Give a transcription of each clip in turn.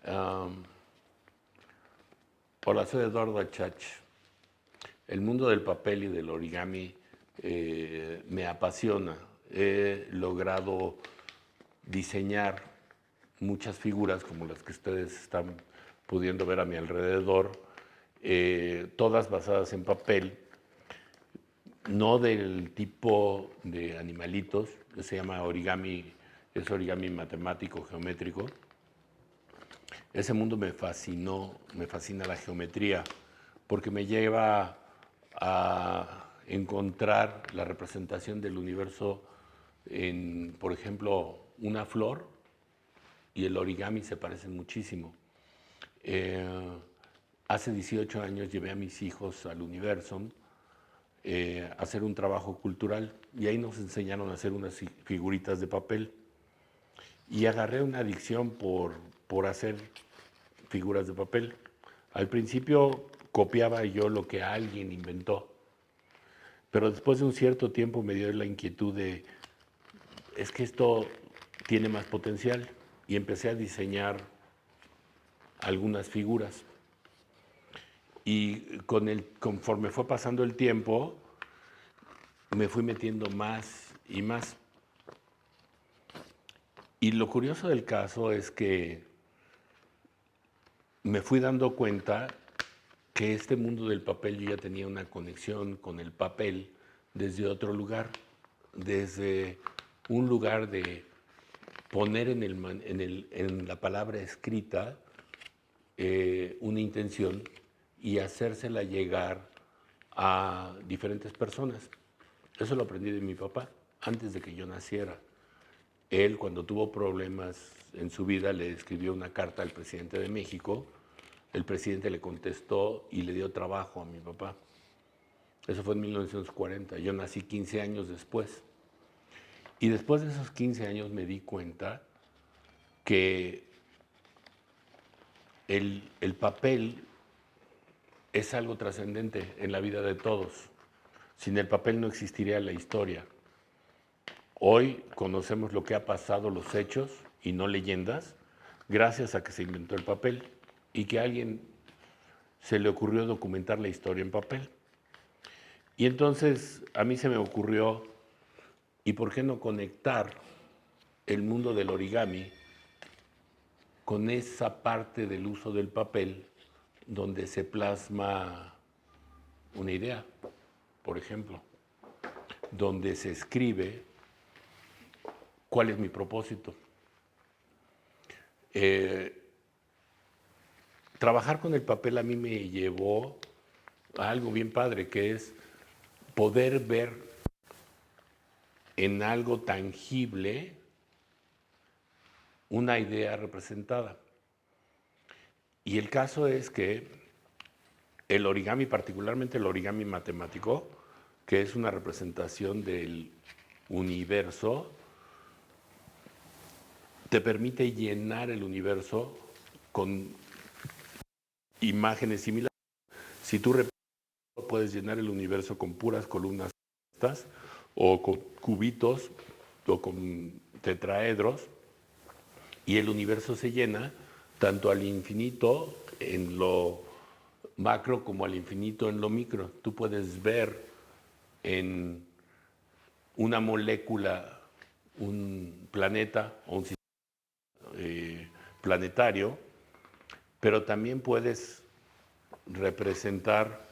Am, Hola, soy Eduardo Achach. El mundo del papel y del origami me apasiona. He logrado diseñar muchas figuras como las que ustedes están pudiendo ver a mi alrededor, todas basadas en papel, no del tipo de animalitos, se llama origami, es origami matemático, geométrico. Ese mundo me fascinó, me fascina la geometría, porque me lleva a encontrar la representación del universo en, por ejemplo, una flor y el origami se parecen muchísimo. Eh, Hace 18 años llevé a mis hijos al Universum a hacer un trabajo cultural y ahí nos enseñaron a hacer unas figuritas de papel y agarré una adicción por hacer figuras de papel. Al principio copiaba yo lo que alguien inventó, pero después de un cierto tiempo me dio la inquietud de, es que esto tiene más potencial y empecé a diseñar algunas figuras. Y conforme fue pasando el tiempo, me fui metiendo más y más. Y lo curioso del caso es que me fui dando cuenta que este mundo del papel yo ya tenía una conexión con el papel desde otro lugar, desde un lugar de poner en la palabra escrita una intención y hacérsela llegar a diferentes personas. Eso lo aprendí de mi papá antes de que yo naciera. Él, cuando tuvo problemas en su vida, le escribió una carta al presidente de México. El presidente le contestó y le dio trabajo a mi papá. Eso fue en 1940. Yo nací 15 años después. Y después de esos 15 años me di cuenta que el papel es algo trascendente en la vida de todos. Sin el papel no existiría la historia. Hoy conocemos lo que ha pasado, los hechos y no leyendas, gracias a que se inventó el papel y que a alguien se le ocurrió documentar la historia en papel. Y entonces a mí se me ocurrió, ¿y por qué no conectar el mundo del origami con esa parte del uso del papel donde se plasma una idea, por ejemplo, donde se escribe cuál es mi propósito? Eh, Trabajar con el papel a mí me llevó a algo bien padre, que es poder ver en algo tangible una idea representada. Y el caso es que el origami, particularmente el origami matemático, que es una representación del universo, te permite llenar el universo con imágenes similares. Si tú puedes llenar el universo con puras columnas o con cubitos o con tetraedros y el universo se llena tanto al infinito en lo macro como al infinito en lo micro. Tú puedes ver en una molécula un planeta o un sistema planetario, pero también puedes representar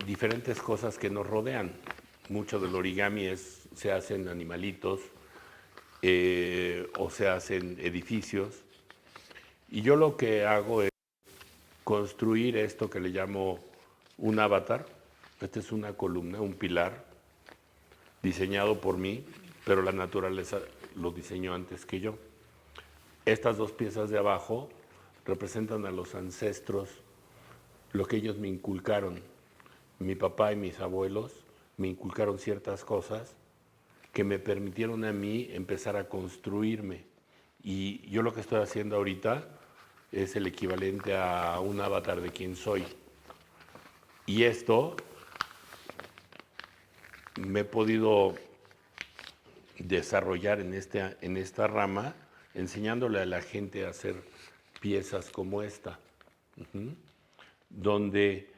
diferentes cosas que nos rodean. Mucho del origami se hacen animalitos o se hacen edificios. Y yo lo que hago es construir esto que le llamo un avatar. Esta es una columna, un pilar, diseñado por mí, pero la naturaleza lo diseñó antes que yo. Estas dos piezas de abajo representan a los ancestros, lo que ellos me inculcaron. Mi papá y mis abuelos me inculcaron ciertas cosas que me permitieron a mí empezar a construirme. Y yo lo que estoy haciendo ahorita es el equivalente a un avatar de quién soy. Y esto me he podido desarrollar en esta rama, enseñándole a la gente a hacer piezas como esta, donde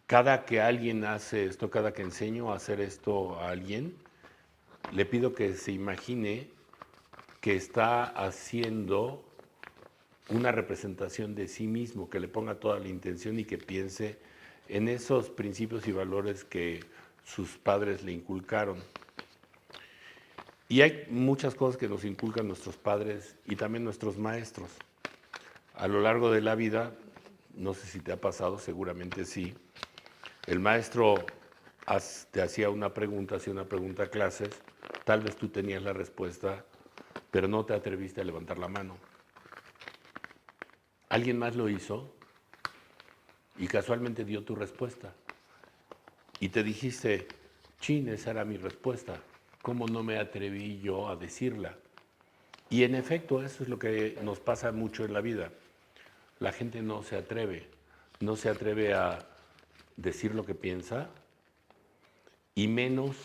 cada que alguien hace esto, cada que enseño a hacer esto a alguien, le pido que se imagine que está haciendo una representación de sí mismo, que le ponga toda la intención y que piense en esos principios y valores que sus padres le inculcaron. Y hay muchas cosas que nos inculcan nuestros padres y también nuestros maestros. A lo largo de la vida, no sé si te ha pasado, seguramente sí, el maestro te hacía una pregunta a clases, tal vez tú tenías la respuesta, pero no te atreviste a levantar la mano. Alguien más lo hizo y casualmente dio tu respuesta. Y te dijiste, chin, esa era mi respuesta. ¿Cómo no me atreví yo a decirla? Y en efecto, eso es lo que nos pasa mucho en la vida. La gente no se atreve a decir lo que piensa y menos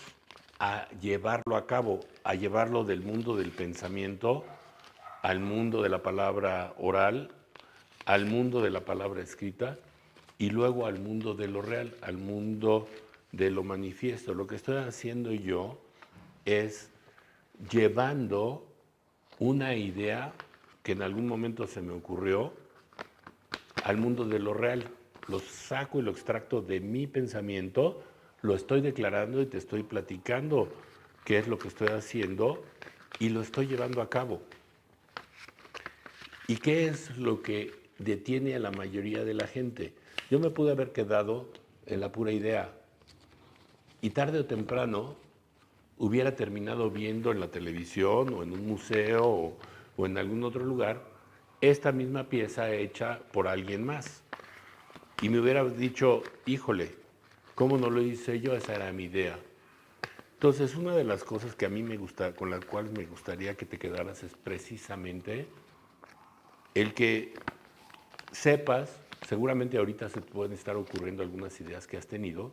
a llevarlo a cabo, a llevarlo del mundo del pensamiento al mundo de la palabra oral, al mundo de la palabra escrita y luego al mundo de lo real, al mundo de lo manifiesto. Lo que estoy haciendo yo es llevando una idea que en algún momento se me ocurrió al mundo de lo real. Lo saco y lo extracto de mi pensamiento, lo estoy declarando y te estoy platicando qué es lo que estoy haciendo y lo estoy llevando a cabo. ¿Y qué es lo que detiene a la mayoría de la gente? Yo me pude haber quedado en la pura idea y tarde o temprano hubiera terminado viendo en la televisión o en un museo o en algún otro lugar esta misma pieza hecha por alguien más. Y me hubiera dicho, híjole, ¿cómo no lo hice yo? Esa era mi idea. Entonces, una de las cosas que a mí me gusta, con las cuales me gustaría que te quedaras es precisamente el que sepas, seguramente ahorita se te pueden estar ocurriendo algunas ideas que has tenido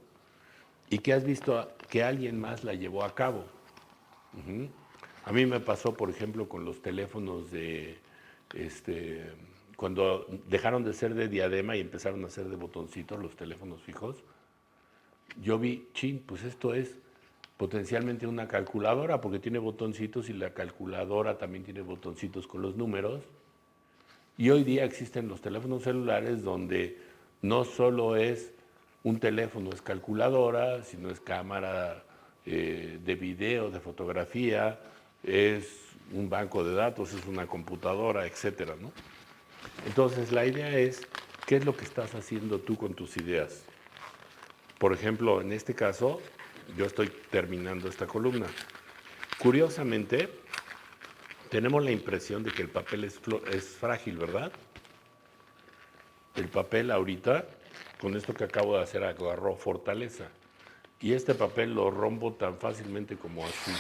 y que has visto que alguien más la llevó a cabo. A mí me pasó, por ejemplo, con los teléfonos cuando dejaron de ser de diadema y empezaron a ser de botoncitos, los teléfonos fijos, yo vi, chin, pues esto es potencialmente una calculadora porque tiene botoncitos y la calculadora también tiene botoncitos con los números. Y hoy día existen los teléfonos celulares donde no solo es un teléfono, es calculadora, sino es cámara de video, de fotografía, es un banco de datos, es una computadora, etcétera, ¿no? Entonces la idea es, ¿qué es lo que estás haciendo tú con tus ideas? Por ejemplo, en este caso, yo estoy terminando esta columna. Curiosamente, tenemos la impresión de que el papel es frágil, ¿verdad? El papel ahorita, con esto que acabo de hacer, agarró fortaleza. Y este papel lo rompo tan fácilmente como así.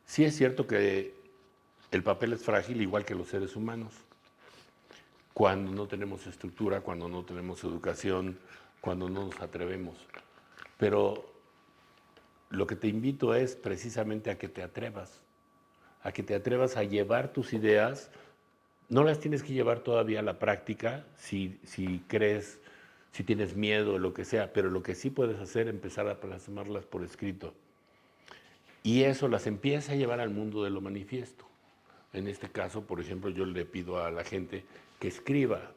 Sí es cierto que el papel es frágil igual que los seres humanos. Cuando no tenemos estructura, cuando no tenemos educación, cuando no nos atrevemos. Pero lo que te invito es precisamente a que te atrevas a llevar tus ideas. No las tienes que llevar todavía a la práctica si crees, si tienes miedo o lo que sea, pero lo que sí puedes hacer es empezar a plasmarlas por escrito. Y eso las empieza a llevar al mundo de lo manifiesto. En este caso, por ejemplo, yo le pido a la gente que escriba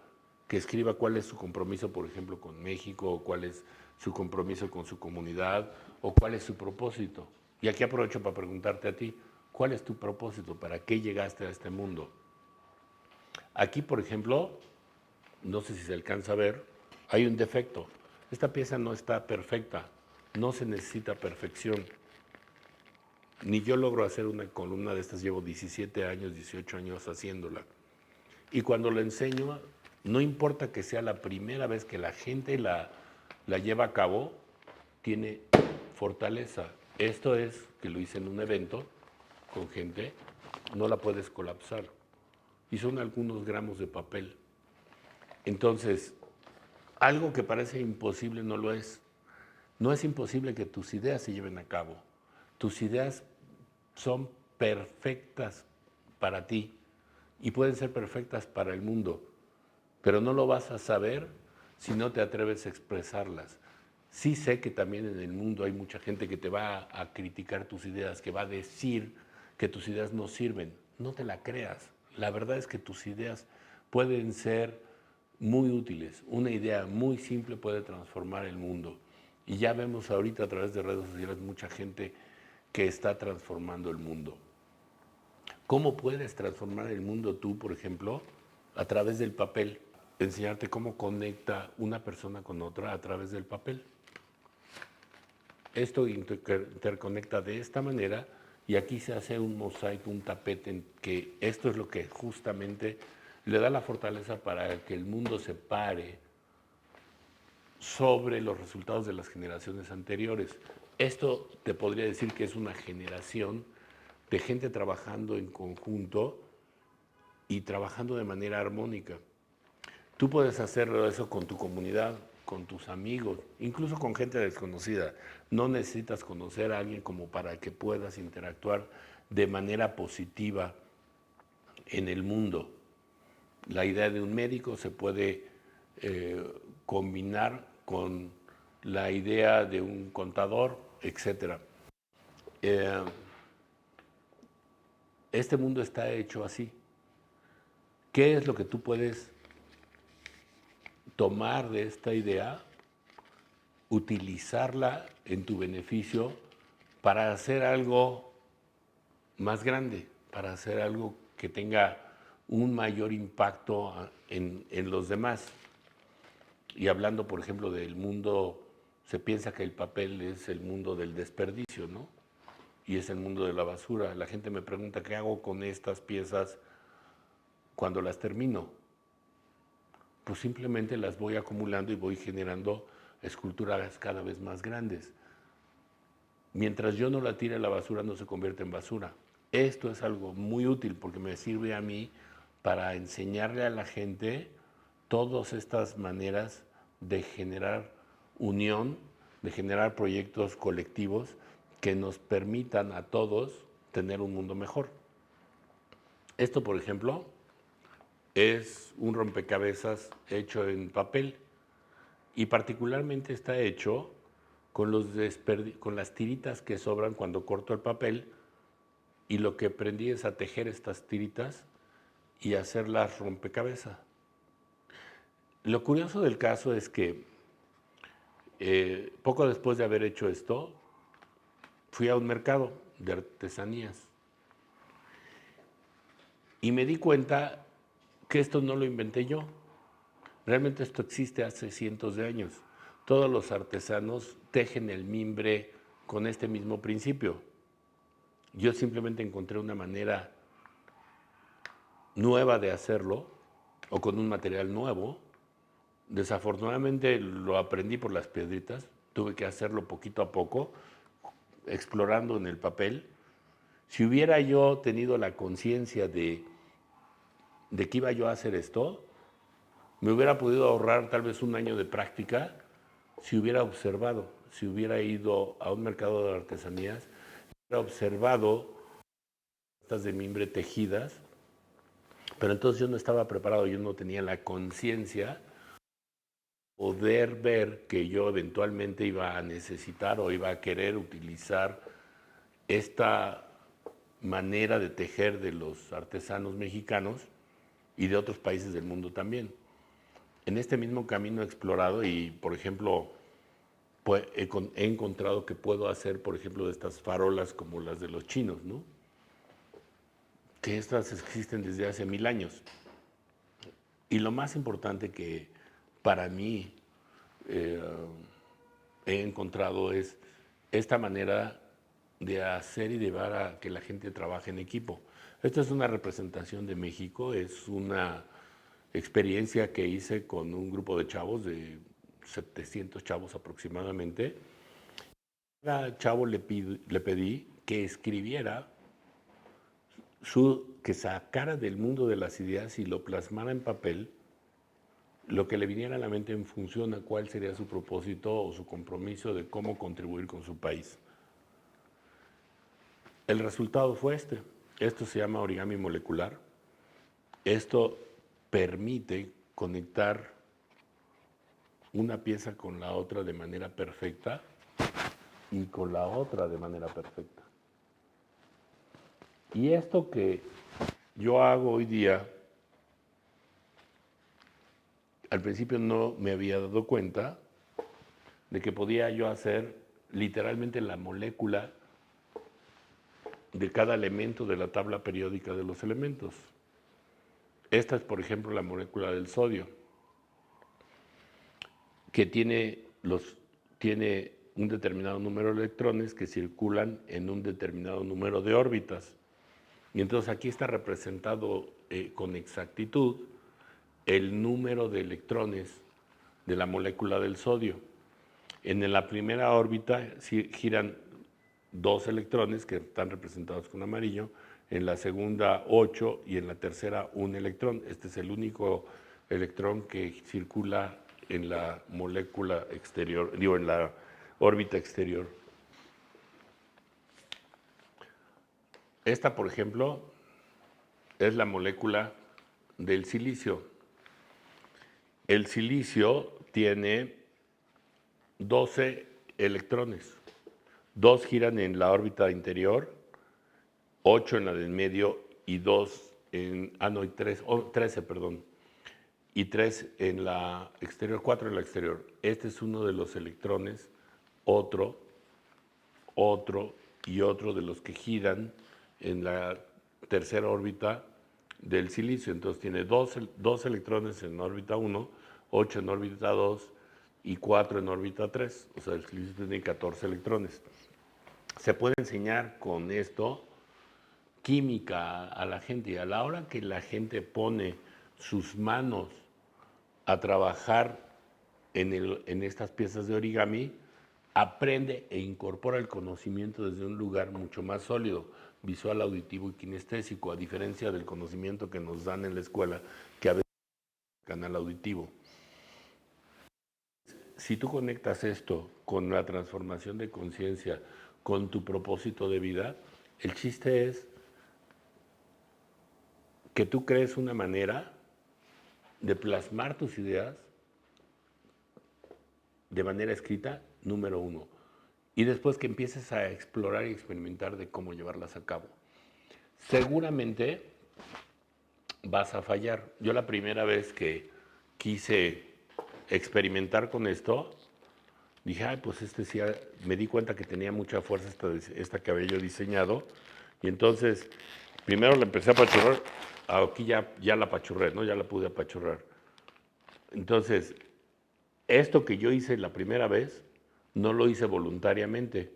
cuál es su compromiso, por ejemplo, con México, o cuál es su compromiso con su comunidad, o cuál es su propósito. Y aquí aprovecho para preguntarte a ti, ¿cuál es tu propósito? ¿Para qué llegaste a este mundo? Aquí, por ejemplo, no sé si se alcanza a ver, hay un defecto. Esta pieza no está perfecta, no se necesita perfección. Ni yo logro hacer una columna de estas, llevo 17 años, 18 años haciéndola. Y cuando la enseño, no importa que sea la primera vez que la gente la lleva a cabo, tiene fortaleza. Esto es que lo hice en un evento con gente, no la puedes colapsar. Y son algunos gramos de papel. Entonces, algo que parece imposible no lo es. No es imposible que tus ideas se lleven a cabo. Tus ideas son perfectas para ti y pueden ser perfectas para el mundo, pero no lo vas a saber si no te atreves a expresarlas. Sí sé que también en el mundo hay mucha gente que te va a criticar tus ideas, que va a decir que tus ideas no sirven. No te la creas. La verdad es que tus ideas pueden ser muy útiles. Una idea muy simple puede transformar el mundo. Y ya vemos ahorita a través de redes sociales mucha gente que está transformando el mundo. ¿Cómo puedes transformar el mundo tú, por ejemplo, a través del papel? Enseñarte cómo conecta una persona con otra a través del papel. Esto interconecta de esta manera y aquí se hace un mosaico, un tapete, en que esto es lo que justamente le da la fortaleza para que el mundo se pare sobre los resultados de las generaciones anteriores. Esto te podría decir que es una generación de gente trabajando en conjunto y trabajando de manera armónica. Tú puedes hacer eso con tu comunidad, con tus amigos, incluso con gente desconocida. No necesitas conocer a alguien como para que puedas interactuar de manera positiva en el mundo. La idea de un médico se puede combinar con la idea de un contador, etc. Eh, este mundo está hecho así. ¿Qué es lo que tú puedes tomar de esta idea, utilizarla en tu beneficio para hacer algo más grande, para hacer algo que tenga un mayor impacto en los demás? Y hablando, por ejemplo, del mundo, se piensa que el papel es el mundo del desperdicio, ¿no? Y es el mundo de la basura. La gente me pregunta, ¿qué hago con estas piezas cuando las termino? Pues simplemente las voy acumulando y voy generando esculturas cada vez más grandes. Mientras yo no la tire a la basura, no se convierte en basura. Esto es algo muy útil porque me sirve a mí para enseñarle a la gente todas estas maneras de generar unión, de generar proyectos colectivos que nos permitan a todos tener un mundo mejor. Esto, por ejemplo, es un rompecabezas hecho en papel y particularmente está hecho con, con las tiritas que sobran cuando corto el papel, y lo que aprendí es a tejer estas tiritas y hacerlas rompecabezas. Lo curioso del caso es que poco después de haber hecho esto, fui a un mercado de artesanías y me di cuenta que esto no lo inventé yo. Realmente esto existe hace cientos de años. Todos los artesanos tejen el mimbre con este mismo principio. Yo simplemente encontré una manera nueva de hacerlo o con un material nuevo. Desafortunadamente lo aprendí por las piedritas, tuve que hacerlo poquito a poco, explorando en el papel. Si hubiera yo tenido la conciencia de que iba yo a hacer esto, me hubiera podido ahorrar tal vez un año de práctica si hubiera observado, si hubiera ido a un mercado de artesanías, hubiera observado estas de mimbre tejidas, pero entonces yo no estaba preparado, yo no tenía la conciencia poder ver que yo eventualmente iba a necesitar o iba a querer utilizar esta manera de tejer de los artesanos mexicanos y de otros países del mundo también. En este mismo camino he explorado y, por ejemplo, pues, he encontrado que puedo hacer, por ejemplo, de estas farolas como las de los chinos, ¿no? Que estas existen desde hace 1000 años. Y lo más importante que para mí eh, he encontrado es esta manera de hacer y llevar a que la gente trabaje en equipo. Esta es una representación de México, es una experiencia que hice con un grupo de chavos, de 700 chavos aproximadamente. A cada chavo le pedí que escribiera, que sacara del mundo de las ideas y lo plasmara en papel, lo que le viniera a la mente en función a cuál sería su propósito o su compromiso de cómo contribuir con su país. El resultado fue este. Esto se llama origami molecular. Esto permite conectar una pieza con la otra de manera perfecta y con la otra de manera perfecta. Y esto que yo hago hoy día, al principio no me había dado cuenta de que podía yo hacer literalmente la molécula de cada elemento de la tabla periódica de los elementos. Esta es, por ejemplo, la molécula del sodio, que tiene un determinado número de electrones que circulan en un determinado número de órbitas. Y entonces aquí está representado con exactitud el número de electrones de la molécula del sodio. En la primera órbita giran 2 electrones que están representados con amarillo, en la segunda 8 y en la tercera 1 electrón. Este es el único electrón que circula en la molécula exterior, en la órbita exterior. Esta, por ejemplo, es la molécula del silicio. El silicio tiene 12 electrones. 2 giran en la órbita interior, 8 en la del medio y 2 en, 13, perdón, y 3 en la exterior, 4 en la exterior. Este es uno de los electrones, otro y otro de los que giran en la tercera órbita del silicio. Entonces tiene 2 electrones en órbita 1, 8 en órbita 2 y 4 en órbita 3. O sea, el silicio tiene 14 electrones. Se puede enseñar con esto química a la gente, y a la hora que la gente pone sus manos a trabajar en estas piezas de origami, aprende e incorpora el conocimiento desde un lugar mucho más sólido, visual, auditivo y kinestésico, a diferencia del conocimiento que nos dan en la escuela, que a veces es el canal auditivo. Si tú conectas esto con la transformación de conciencia, con tu propósito de vida, el chiste es que tú crees una manera de plasmar tus ideas de manera escrita, número 1. Y después que empieces a explorar y experimentar de cómo llevarlas a cabo. Seguramente vas a fallar. Yo la primera vez que quise experimentar con esto, dije, ay, pues sí, me di cuenta que tenía mucha fuerza esta que había yo diseñado. Y entonces, primero la empecé a apachurrar, aquí ya la apachurré, ¿no? Ya la pude apachurrar. Entonces, esto que yo hice la primera vez, no lo hice voluntariamente.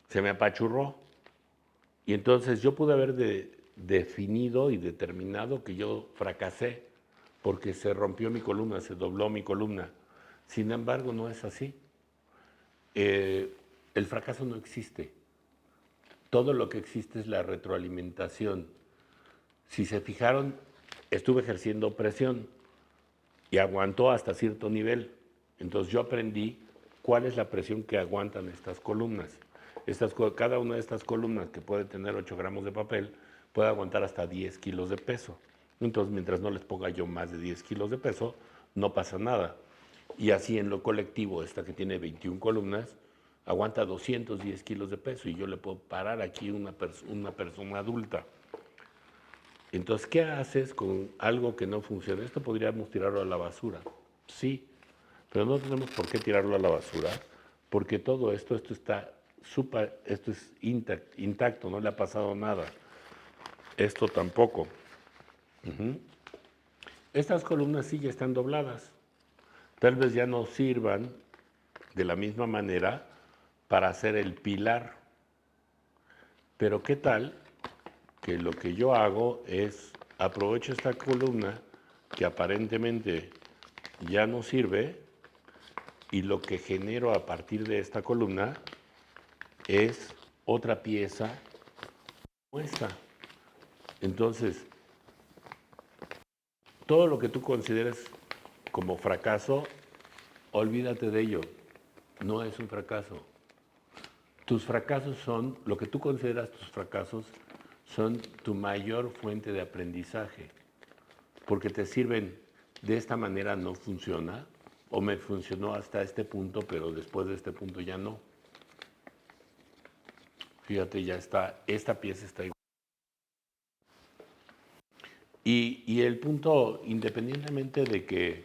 Se me apachurró. Y entonces yo pude haber definido y determinado que yo fracasé porque se rompió mi columna, se dobló mi columna. Sin embargo, no es así. El fracaso no existe. Todo lo que existe es la retroalimentación. Si se fijaron, estuve ejerciendo presión y aguantó hasta cierto nivel. Entonces yo aprendí cuál es la presión que aguantan estas columnas. Cada una de estas columnas, que puede tener 8 gramos de papel, puede aguantar hasta 10 kilos de peso. Entonces, mientras no les ponga yo más de 10 kilos de peso, no pasa nada. Y así en lo colectivo, esta que tiene 21 columnas, aguanta 210 kilos de peso y yo le puedo parar aquí una persona adulta. Entonces, ¿qué haces con algo que no funciona? Esto podríamos tirarlo a la basura, sí, pero no tenemos por qué tirarlo a la basura, porque todo esto es intacto, no le ha pasado nada. Esto tampoco. Estas columnas sí ya están dobladas. Tal vez ya no sirvan de la misma manera para hacer el pilar. Pero ¿qué tal que lo que yo hago es aprovecho esta columna que aparentemente ya no sirve y lo que genero a partir de esta columna es otra pieza como esta? Entonces, todo lo que tú consideres como fracaso, olvídate de ello. No es un fracaso. Tus fracasos son, lo que tú consideras tus fracasos, son tu mayor fuente de aprendizaje, porque te sirven, de esta manera no funciona, o me funcionó hasta este punto, pero después de este punto ya no. Fíjate, ya está, esta pieza está igual. Y el punto, independientemente de que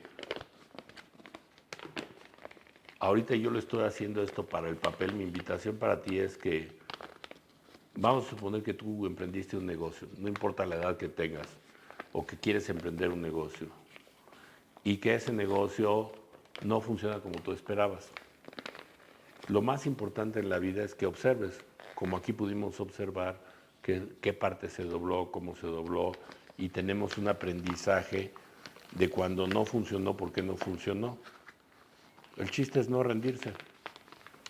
ahorita yo lo estoy haciendo esto para el papel, mi invitación para ti es que vamos a suponer que tú emprendiste un negocio, no importa la edad que tengas, o que quieres emprender un negocio, y que ese negocio no funciona como tú esperabas. Lo más importante en la vida es que observes, como aquí pudimos observar qué parte se dobló, cómo se dobló, y tenemos un aprendizaje de cuando no funcionó, por qué no funcionó. El chiste es no rendirse.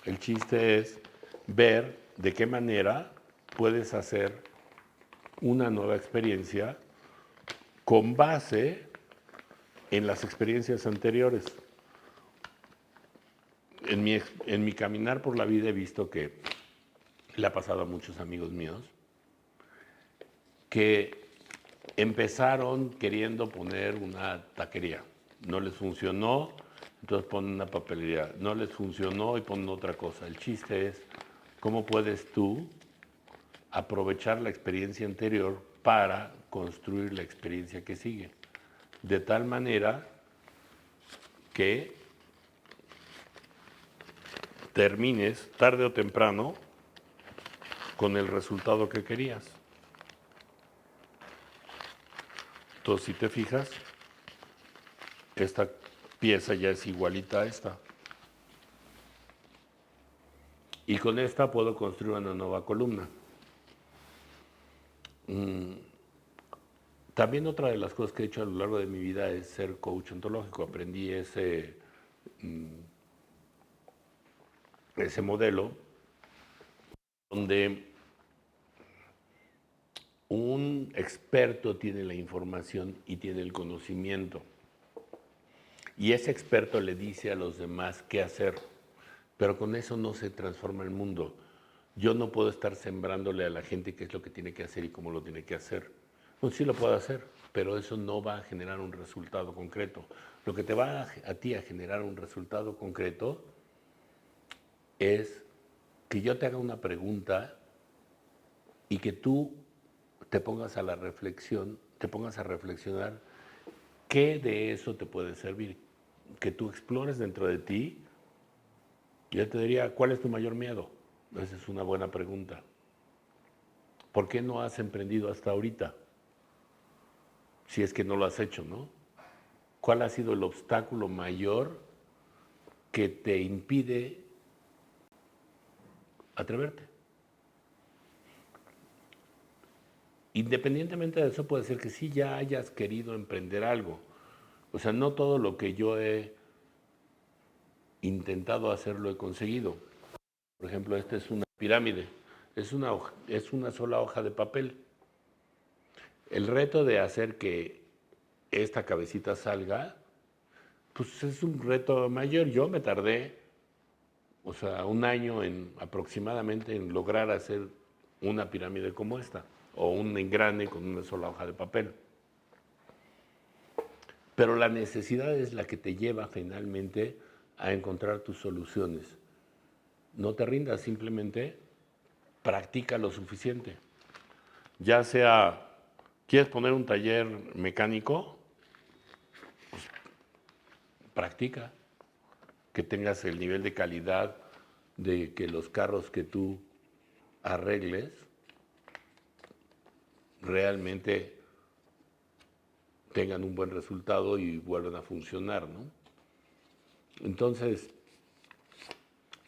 El chiste es ver de qué manera puedes hacer una nueva experiencia con base en las experiencias anteriores. En mi caminar por la vida he visto que le ha pasado a muchos amigos míos que empezaron queriendo poner una taquería. No les funcionó, entonces ponen una papelería. No les funcionó y ponen otra cosa. El chiste es cómo puedes tú aprovechar la experiencia anterior para construir la experiencia que sigue. De tal manera que termines tarde o temprano con el resultado que querías. Entonces, si te fijas, esta pieza ya es igualita a esta. Y con esta puedo construir una nueva columna. También otra de las cosas que he hecho a lo largo de mi vida es ser coach ontológico. Aprendí ese modelo donde un experto tiene la información y tiene el conocimiento. Y ese experto le dice a los demás qué hacer. Pero con eso no se transforma el mundo. Yo no puedo estar sembrándole a la gente qué es lo que tiene que hacer y cómo lo tiene que hacer. Pues sí lo puedo hacer, pero eso no va a generar un resultado concreto. Lo que te va a ti a generar un resultado concreto es que yo te haga una pregunta y que tú te pongas a la reflexión, te pongas a reflexionar qué de eso te puede servir. Que tú explores dentro de ti. Yo te diría, ¿cuál es tu mayor miedo? Esa es una buena pregunta. ¿Por qué no has emprendido hasta ahorita? Si es que no lo has hecho, ¿no? ¿Cuál ha sido el obstáculo mayor que te impide atreverte? Independientemente de eso, puede ser que sí ya hayas querido emprender algo. O sea, no todo lo que yo he intentado hacer lo he conseguido. Por ejemplo, esta es una pirámide. Es una sola hoja de papel. El reto de hacer que esta cabecita salga, pues es un reto mayor. Yo me tardé, o sea, un año aproximadamente en lograr hacer una pirámide como esta, o un engrane con una sola hoja de papel. Pero la necesidad es la que te lleva finalmente a encontrar tus soluciones. No te rindas, simplemente practica lo suficiente. Ya sea, ¿quieres poner un taller mecánico? Pues practica. Que tengas el nivel de calidad de que los carros que tú arregles realmente tengan un buen resultado y vuelvan a funcionar, ¿no? Entonces,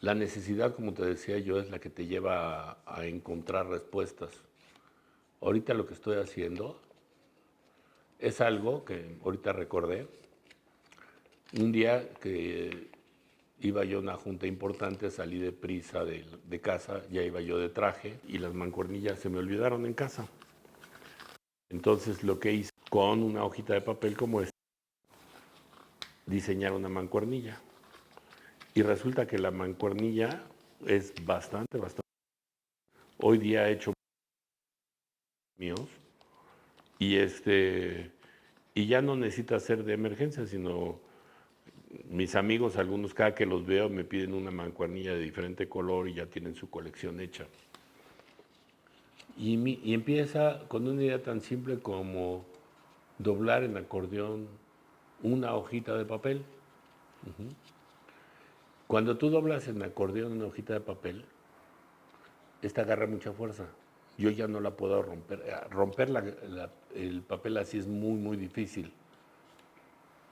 la necesidad, como te decía yo, es la que te lleva a encontrar respuestas. Ahorita lo que estoy haciendo es algo que ahorita recordé. Un día que iba yo a una junta importante, salí deprisa de casa, ya iba yo de traje y las mancuernillas se me olvidaron en casa. Entonces lo que hice con una hojita de papel como esta, diseñar una mancuernilla. Y resulta que la mancuernilla es bastante. Hoy día he hecho míos y y ya no necesita ser de emergencia, sino mis amigos, algunos cada que los veo me piden una mancuernilla de diferente color y ya tienen su colección hecha. Y empieza con una idea tan simple como doblar en acordeón una hojita de papel. Cuando tú doblas en acordeón una hojita de papel, esta agarra mucha fuerza. Yo ya no la puedo romper. Romper el papel así es muy difícil.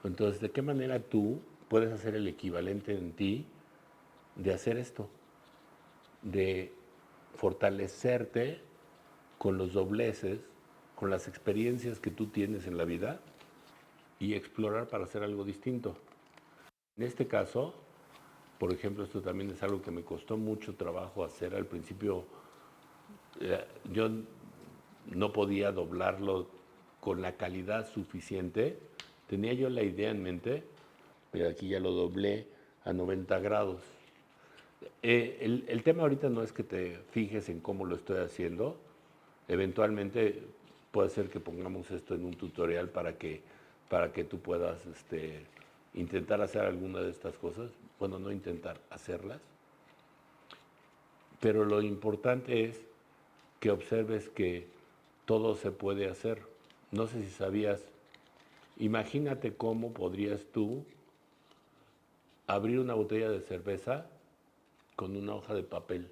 Entonces, ¿de qué manera tú puedes hacer el equivalente en ti de hacer esto? De fortalecerte con los dobleces, con las experiencias que tú tienes en la vida y explorar para hacer algo distinto. En este caso, por ejemplo, esto también es algo que me costó mucho trabajo hacer al principio. Yo no podía doblarlo con la calidad suficiente. Tenía yo la idea en mente, pero aquí ya lo doblé a 90 grados. El tema ahorita no es que te fijes en cómo lo estoy haciendo. Eventualmente puede ser que pongamos esto en un tutorial para que tú puedas intentar hacer alguna de estas cosas. Bueno, no intentar, hacerlas. Pero lo importante es que observes que todo se puede hacer. No sé si sabías, imagínate cómo podrías tú abrir una botella de cerveza con una hoja de papel.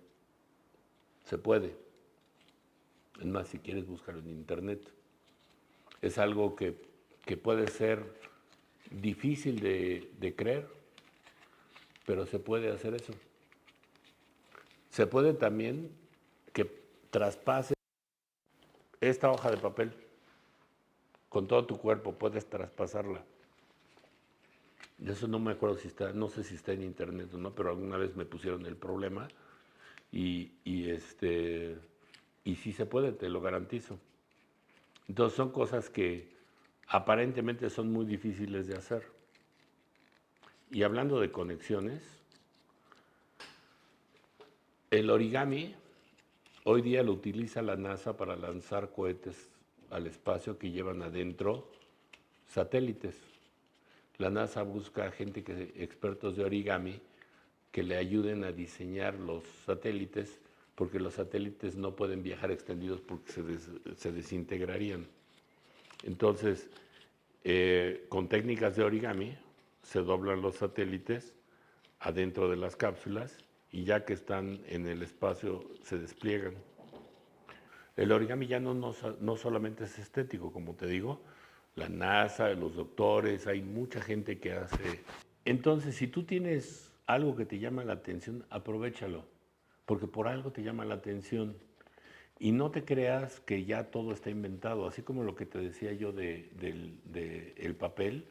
Se puede. Es más, si quieres, búscalo en internet. Es algo que puede ser difícil de creer, pero se puede hacer eso. Se puede también que traspases esta hoja de papel con todo tu cuerpo, puedes traspasarla. De eso no me acuerdo si está, no sé si está en internet o no, pero alguna vez me pusieron el problema y sí se puede, te lo garantizo. Entonces son cosas que aparentemente son muy difíciles de hacer. Y hablando de conexiones, el origami hoy día lo utiliza la NASA para lanzar cohetes al espacio que llevan adentro satélites. La NASA busca gente expertos de origami que le ayuden a diseñar los satélites, porque los satélites no pueden viajar extendidos porque se desintegrarían. Entonces, con técnicas de origami se doblan los satélites adentro de las cápsulas y ya que están en el espacio se despliegan. El origami ya no solamente es estético, como te digo, la NASA, los doctores, hay mucha gente que hace. Entonces, si tú tienes algo que te llama la atención, aprovéchalo, porque por algo te llama la atención. Y no te creas que ya todo está inventado, así como lo que te decía yo el papel,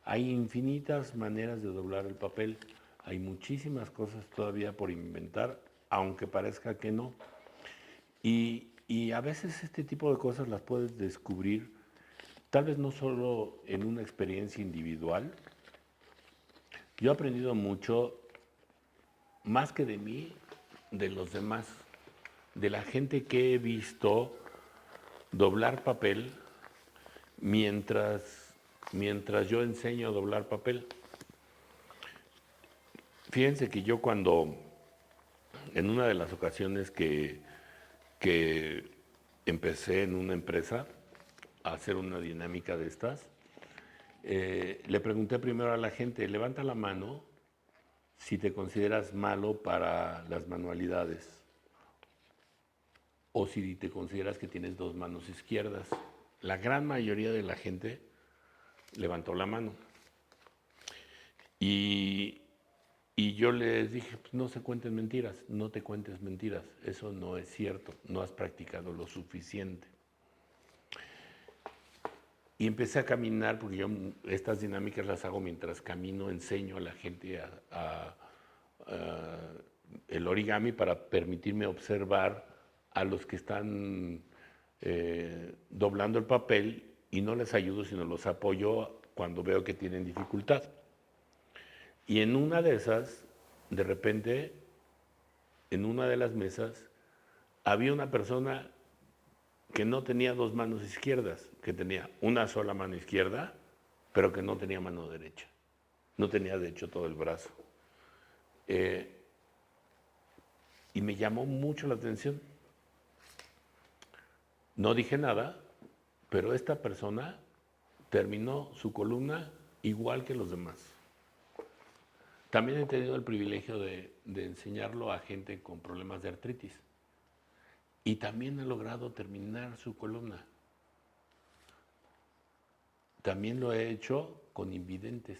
hay infinitas maneras de doblar el papel, hay muchísimas cosas todavía por inventar, aunque parezca que no. Y a veces este tipo de cosas las puedes descubrir, tal vez no solo en una experiencia individual. Yo he aprendido mucho, más que de mí, de los demás, de la gente que he visto doblar papel mientras yo enseño a doblar papel. Fíjense que yo en una de las ocasiones que empecé en una empresa a hacer una dinámica de estas, le pregunté primero a la gente, levanta la mano si te consideras malo para las manualidades o si te consideras que tienes dos manos izquierdas. La gran mayoría de la gente levantó la mano. Y, y yo les dije, pues no se cuenten mentiras, no te cuentes mentiras, eso no es cierto, no has practicado lo suficiente. Y empecé a caminar, porque yo estas dinámicas las hago mientras camino, enseño a la gente el origami para permitirme observar a los que están doblando el papel y no les ayudo, sino los apoyo cuando veo que tienen dificultad. Y en una de esas, de repente, en una de las mesas había una persona que no tenía dos manos izquierdas, que tenía una sola mano izquierda, pero que no tenía mano derecha. No tenía de hecho todo el brazo. Y me llamó mucho la atención. No dije nada, pero esta persona terminó su columna igual que los demás. También he tenido el privilegio de enseñarlo a gente con problemas de artritis. Y también ha logrado terminar su columna. También lo he hecho con invidentes.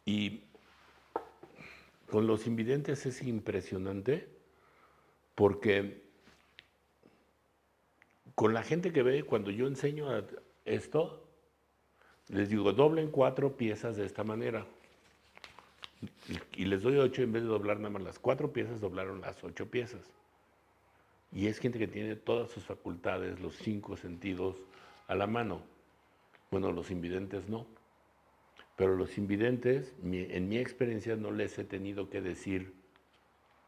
Y con los invidentes es impresionante porque con la gente que ve, cuando yo enseño esto, les digo, doblen 4 piezas de esta manera. Y les doy 8, en vez de doblar nada más las 4 piezas, doblaron las 8 piezas. Y es gente que tiene todas sus facultades, los 5 sentidos a la mano. Bueno, los invidentes no. Pero los invidentes, en mi experiencia, no les he tenido que decir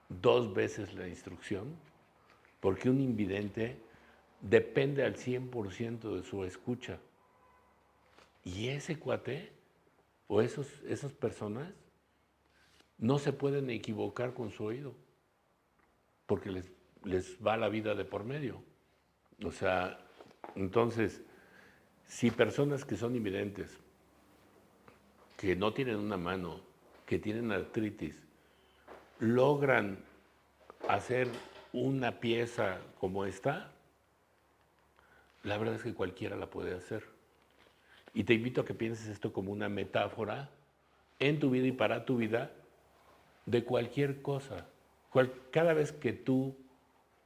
2 veces la instrucción, porque un invidente depende al 100% de su escucha. Y ese cuate, o esas personas, no se pueden equivocar con su oído, porque les va la vida de por medio. O sea, entonces, si personas que son invidentes, que no tienen una mano, que tienen artritis, logran hacer una pieza como esta, la verdad es que cualquiera la puede hacer. Y te invito a que pienses esto como una metáfora en tu vida y para tu vida de cualquier cosa. Cada vez que tú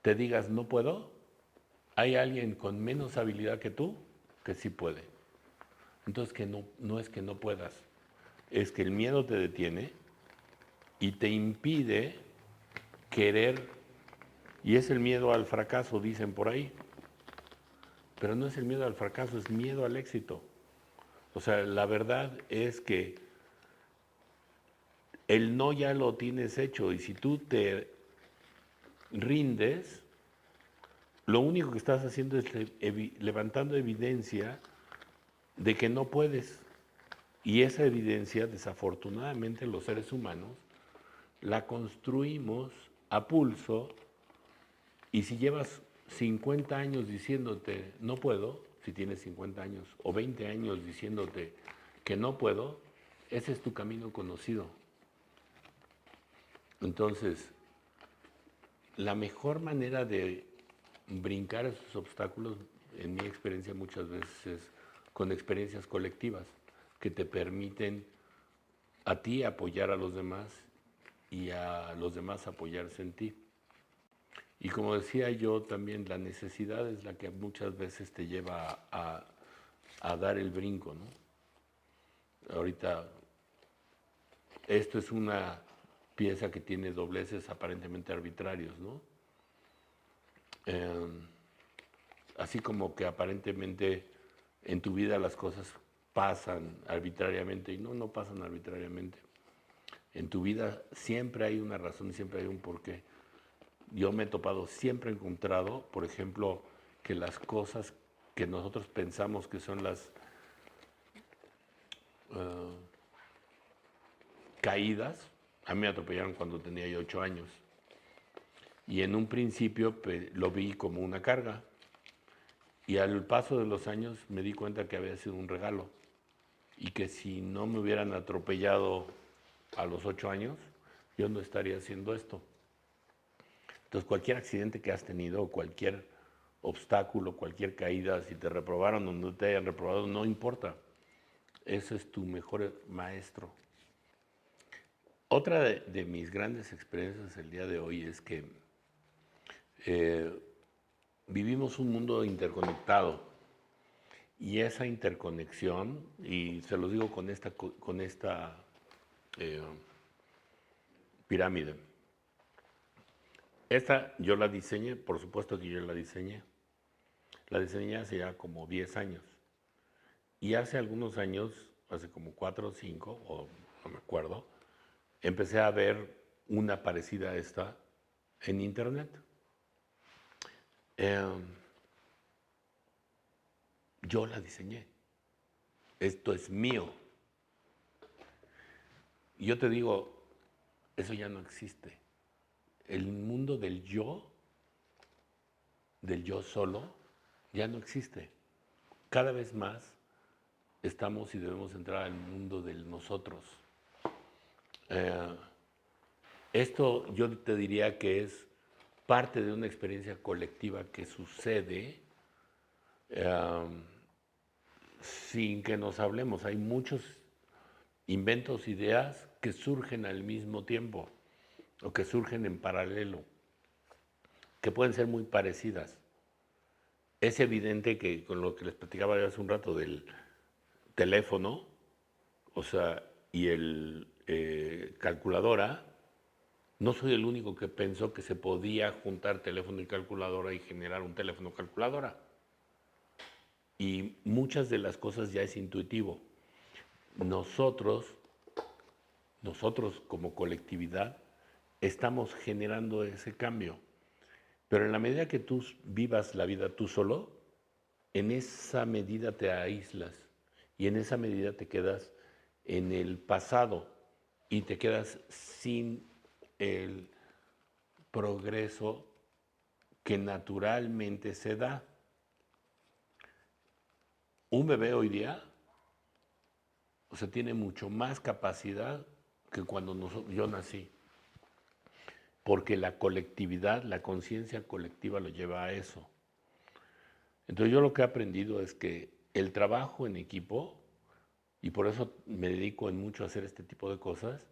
te digas no puedo, hay alguien con menos habilidad que tú que sí puede. Entonces que no es que no puedas, es que el miedo te detiene y te impide querer, y es el miedo al fracaso, dicen por ahí. Pero no es el miedo al fracaso, es miedo al éxito. O sea, la verdad es que el no ya lo tienes hecho y si tú te rindes, lo único que estás haciendo es levantando evidencia de que no puedes. Y esa evidencia, desafortunadamente, los seres humanos la construimos a pulso y si llevas 50 años diciéndote no puedo, si tienes 50 años o 20 años diciéndote que no puedo, ese es tu camino conocido. Entonces, la mejor manera de brincar esos obstáculos, en mi experiencia muchas veces, es con experiencias colectivas que te permiten a ti apoyar a los demás y a los demás apoyarse en ti. Y como decía yo también, la necesidad es la que muchas veces te lleva a dar el brinco, ¿no? Ahorita, esto es una pieza que tiene dobleces aparentemente arbitrarios, ¿no? Así como que aparentemente en tu vida las cosas pasan arbitrariamente y no pasan arbitrariamente. En tu vida siempre hay una razón y siempre hay un porqué. Yo me he topado, siempre he encontrado, por ejemplo, que las cosas que nosotros pensamos que son las caídas, a mí me atropellaron cuando tenía yo 8 años. Y en un principio lo vi como una carga. Y al paso de los años me di cuenta que había sido un regalo. Y que si no me hubieran atropellado a los 8 años, yo no estaría haciendo esto. Entonces, cualquier accidente que has tenido, cualquier obstáculo, cualquier caída, si te reprobaron o no te hayan reprobado, no importa. Ese es tu mejor maestro. Otra de mis grandes experiencias el día de hoy es que vivimos un mundo interconectado y esa interconexión, y se los digo con esta pirámide, esta yo la diseñé, por supuesto que yo la diseñé hace ya como 10 años y hace algunos años, hace como 4 o 5, o no me acuerdo, empecé a ver una parecida a esta en Internet. Yo la diseñé. Esto es mío. Y yo te digo, eso ya no existe. El mundo del yo solo, ya no existe. Cada vez más estamos y debemos entrar al mundo del nosotros. Esto yo te diría que es parte de una experiencia colectiva que sucede sin que nos hablemos. Hay muchos inventos, ideas que surgen al mismo tiempo o que surgen en paralelo, que pueden ser muy parecidas. Es evidente que con lo que les platicaba yo hace un rato del teléfono, o sea, y el calculadora, no soy el único que pensó que se podía juntar teléfono y calculadora y generar un teléfono calculadora. Y muchas de las cosas ya es intuitivo. Nosotros como colectividad estamos generando ese cambio. Pero en la medida que tú vivas la vida tú solo, en esa medida te aíslas y en esa medida te quedas en el pasado y te quedas sin el progreso que naturalmente se da. Un bebé hoy día, o sea, tiene mucho más capacidad que cuando yo nací, porque la colectividad, la conciencia colectiva lo lleva a eso. Entonces yo lo que he aprendido es que el trabajo en equipo, y por eso me dedico en mucho a hacer este tipo de cosas,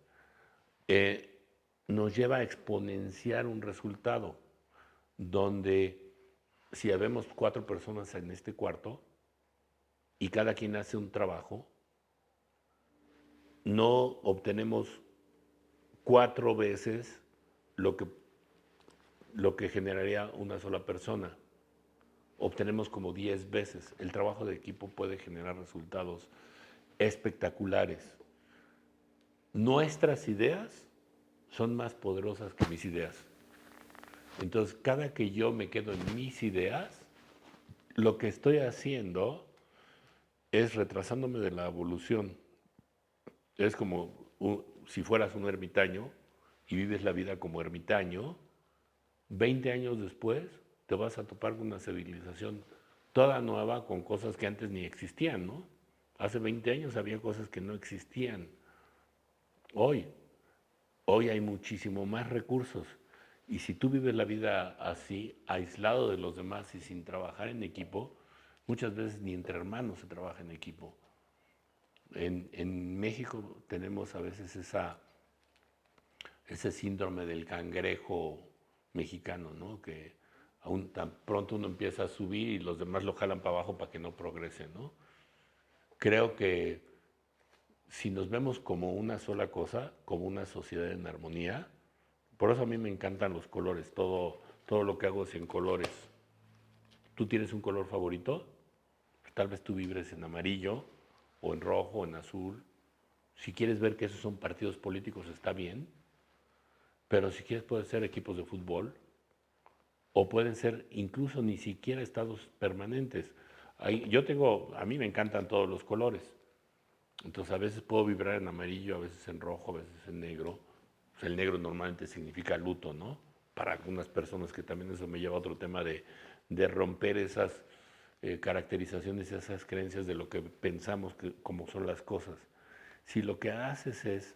nos lleva a exponenciar un resultado, donde si habemos 4 personas en este cuarto y cada quien hace un trabajo, no obtenemos 4 veces lo que generaría una sola persona. Obtenemos como 10 veces. El trabajo de equipo puede generar resultados espectaculares. Nuestras ideas son más poderosas que mis ideas. Entonces, cada que yo me quedo en mis ideas, lo que estoy haciendo es retrasándome de la evolución. Es como si fueras un ermitaño y vives la vida como ermitaño, 20 años después te vas a topar con una civilización toda nueva con cosas que antes ni existían, ¿no? Hace 20 años había cosas que no existían. Hoy hay muchísimo más recursos. Y si tú vives la vida así, aislado de los demás y sin trabajar en equipo, muchas veces ni entre hermanos se trabaja en equipo. En México tenemos a veces ese síndrome del cangrejo mexicano, ¿no? Que aún tan pronto uno empieza a subir y los demás lo jalan para abajo para que no progrese, ¿no? Creo que si nos vemos como una sola cosa, como una sociedad en armonía, por eso a mí me encantan los colores, todo lo que hago es en colores. ¿Tú tienes un color favorito? Tal vez tú vibres en amarillo, o en rojo, o en azul. Si quieres ver que esos son partidos políticos, está bien. Pero si quieres, pueden ser equipos de fútbol, o pueden ser incluso ni siquiera estados permanentes. A mí me encantan todos los colores. Entonces a veces puedo vibrar en amarillo, a veces en rojo, a veces en negro. O sea, el negro normalmente significa luto, ¿no? Para algunas personas, que también eso me lleva a otro tema de romper esas caracterizaciones y esas creencias de lo que pensamos que como son las cosas. Si lo que haces es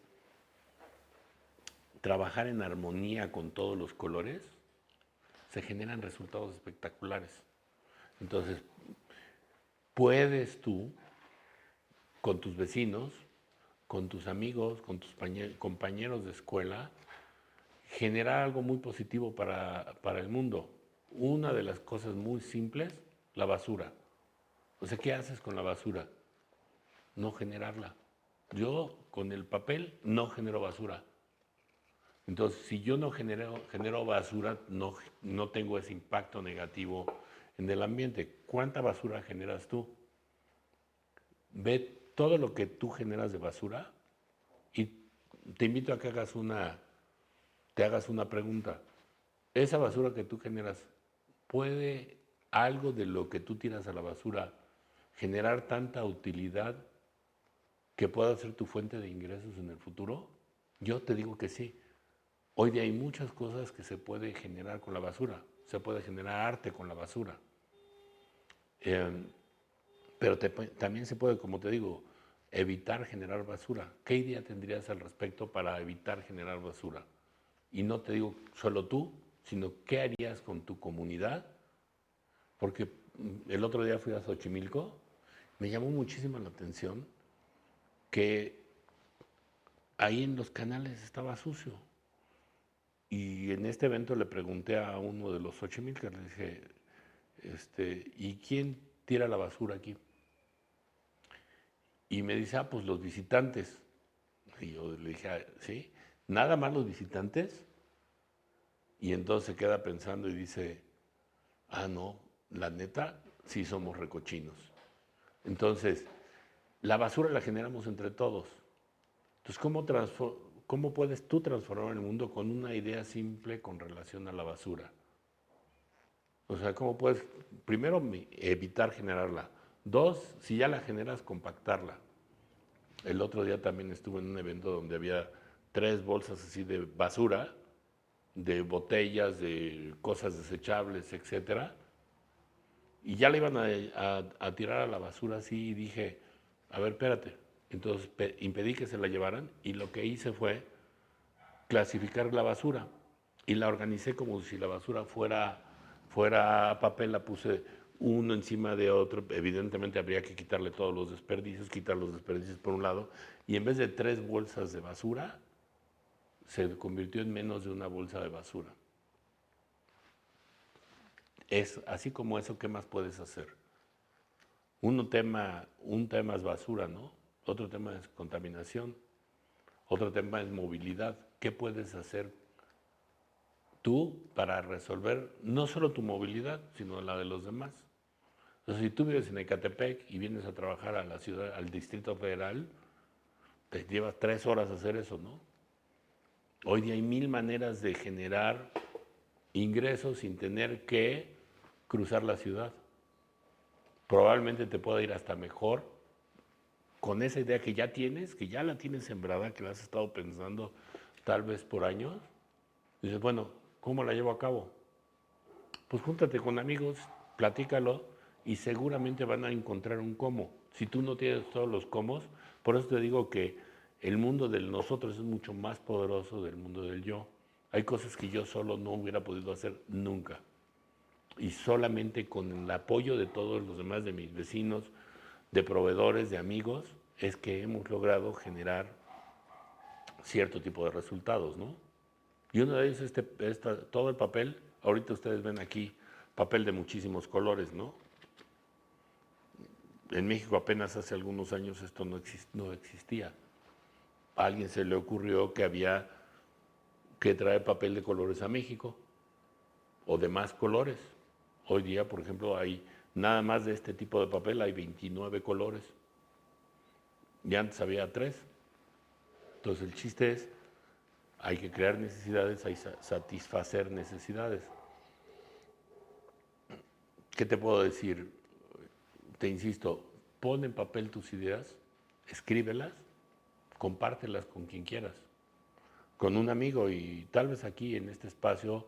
trabajar en armonía con todos los colores, se generan resultados espectaculares. Entonces, puedes tú, con tus vecinos, con tus amigos, con tus compañeros de escuela, generar algo muy positivo para el mundo. Una de las cosas muy simples, la basura. O sea, ¿qué haces con la basura? No generarla. Yo con el papel no genero basura. Entonces, si yo no genero basura, no tengo ese impacto negativo en el ambiente. ¿Cuánta basura generas tú? Ve todo lo que tú generas de basura y te invito a que hagas te hagas una pregunta. Esa basura que tú generas, ¿puede algo de lo que tú tiras a la basura generar tanta utilidad que pueda ser tu fuente de ingresos en el futuro? Yo te digo que sí. Hoy día hay muchas cosas que se puede generar con la basura. Se puede generar arte con la basura. Eh, pero también se puede, como te digo, evitar generar basura. ¿Qué idea tendrías al respecto para evitar generar basura? Y no te digo solo tú, sino qué harías con tu comunidad. Porque el otro día fui a Xochimilco, me llamó muchísimo la atención que ahí en los canales estaba sucio. Y en este evento le pregunté a uno de los Xochimilcas, le dije, ¿y quién tira la basura aquí? Y me dice, pues los visitantes. Y yo le dije, ¿sí? ¿Nada más los visitantes? Y entonces se queda pensando y dice, no, la neta, sí somos recochinos. Entonces, la basura la generamos entre todos. Entonces, ¿cómo puedes tú transformar el mundo con una idea simple con relación a la basura? O sea, ¿cómo puedes, primero, evitar generarla? Dos, si ya la generas, compactarla. El otro día también estuve en un evento donde había 3 bolsas así de basura, de botellas, de cosas desechables, etcétera, y ya la iban a tirar a la basura así y dije, a ver, espérate. Entonces impedí que se la llevaran y lo que hice fue clasificar la basura y la organicé como si la basura fuera papel, la puse uno encima de otro. Evidentemente habría que quitarle todos los desperdicios, quitar los desperdicios por un lado, y en vez de 3 bolsas de basura, se convirtió en menos de una bolsa de basura. Es así como eso, ¿qué más puedes hacer? Un tema es basura, ¿no? Otro tema es contaminación, otro tema es movilidad. ¿Qué puedes hacer tú para resolver no solo tu movilidad, sino la de los demás? Entonces, si tú vives en Ecatepec y vienes a trabajar a la ciudad, al Distrito Federal, te llevas 3 horas hacer eso, ¿no? Hoy día hay 1000 maneras de generar ingresos sin tener que cruzar la ciudad. Probablemente te pueda ir hasta mejor con esa idea que ya tienes, que ya la tienes sembrada, que la has estado pensando tal vez por años. Dices, bueno, ¿cómo la llevo a cabo? Pues júntate con amigos, platícalo y seguramente van a encontrar un cómo. Si tú no tienes todos los cómo, por eso te digo que el mundo del nosotros es mucho más poderoso del mundo del yo. Hay cosas que yo solo no hubiera podido hacer nunca. Y solamente con el apoyo de todos los demás, de mis vecinos, de proveedores, de amigos, es que hemos logrado generar cierto tipo de resultados, ¿no? Y uno de ellos es todo el papel. Ahorita ustedes ven aquí papel de muchísimos colores, ¿no? En México apenas hace algunos años esto no existía. A alguien se le ocurrió que había que traer papel de colores a México o de más colores. Hoy día, por ejemplo, hay nada más de este tipo de papel, hay 29 colores. Y antes había 3. Entonces el chiste es, hay que crear necesidades, hay que satisfacer necesidades. ¿Qué te puedo decir? Te insisto, pon en papel tus ideas, escríbelas, compártelas con quien quieras, con un amigo, y tal vez aquí en este espacio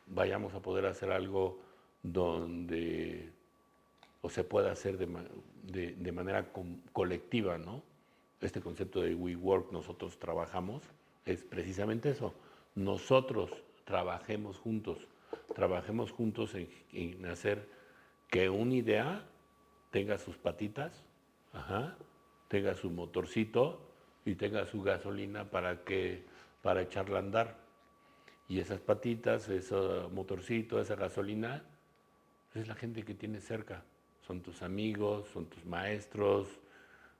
vayamos a poder hacer algo donde o se pueda hacer de manera colectiva, ¿no? Este concepto de WeWork, nosotros trabajamos, es precisamente eso. Nosotros trabajemos juntos en hacer que una idea tenga sus patitas, ajá, tenga su motorcito y tenga su gasolina para echarla a andar. Y esas patitas, ese motorcito, esa gasolina, es la gente que tienes cerca. Son tus amigos, son tus maestros,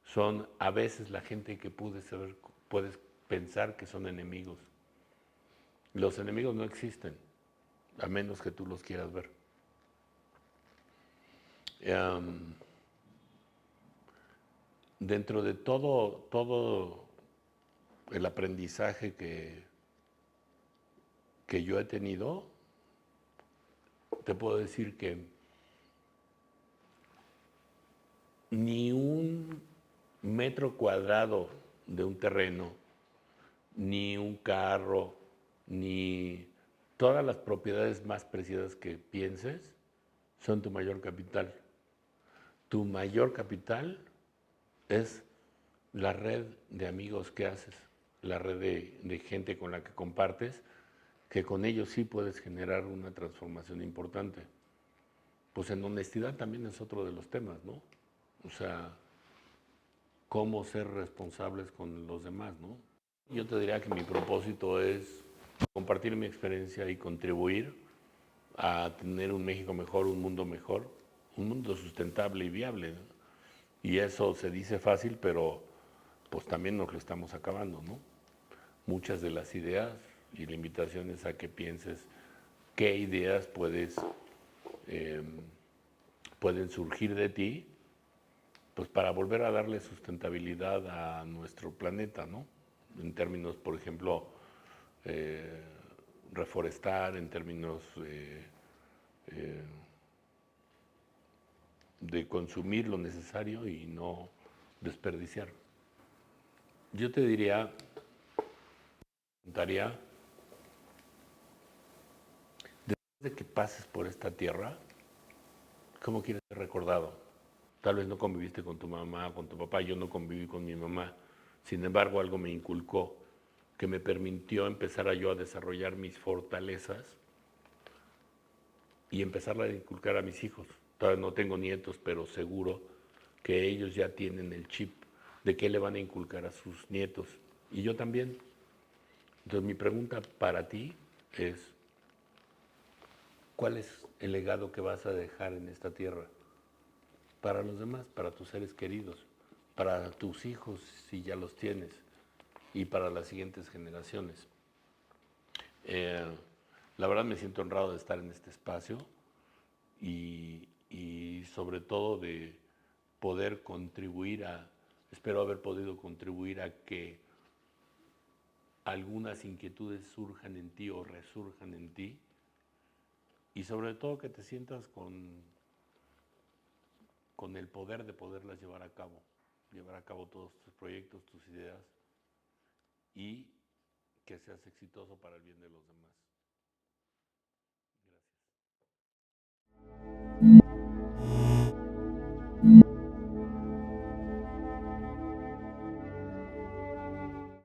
son a veces la gente que puedes pensar que son enemigos. Los enemigos no existen, a menos que tú los quieras ver. Dentro de todo el aprendizaje que yo he tenido, te puedo decir que ni un metro cuadrado de un terreno, ni un carro, ni todas las propiedades más preciadas que pienses son tu mayor capital. Tu mayor capital es la red de amigos que haces, la red de gente con la que compartes, que con ellos sí puedes generar una transformación importante. Pues en honestidad también es otro de los temas, ¿no? O sea, cómo ser responsables con los demás, ¿no? Yo te diría que mi propósito es compartir mi experiencia y contribuir a tener un México mejor, un mundo sustentable y viable, ¿no? Y eso se dice fácil, pero pues también nos lo estamos acabando, ¿no? Muchas de las ideas y la invitación es a que pienses qué ideas pueden surgir de ti, pues para volver a darle sustentabilidad a nuestro planeta, ¿no? En términos, por ejemplo, eh, reforestar, en términos eh, de consumir lo necesario y no desperdiciar. Yo te diría, preguntaría, después de que pases por esta tierra, ¿cómo quieres ser recordado? Tal vez no conviviste con tu mamá, con tu papá, yo no conviví con mi mamá. Sin embargo, algo me inculcó que me permitió empezar yo a desarrollar mis fortalezas y empezar a inculcar a mis hijos. Todavía no tengo nietos, pero seguro que ellos ya tienen el chip de qué le van a inculcar a sus nietos. Y yo también. Entonces mi pregunta para ti es, ¿cuál es el legado que vas a dejar en esta tierra? Para los demás, para tus seres queridos, para tus hijos si ya los tienes y para las siguientes generaciones. Eh, la verdad me siento honrado de estar en este espacio y sobre todo de poder contribuir espero haber podido contribuir a que algunas inquietudes surjan en ti o resurjan en ti y sobre todo que te sientas con el poder de poderlas llevar a cabo todos tus proyectos, tus ideas y que seas exitoso para el bien de los demás. Gracias.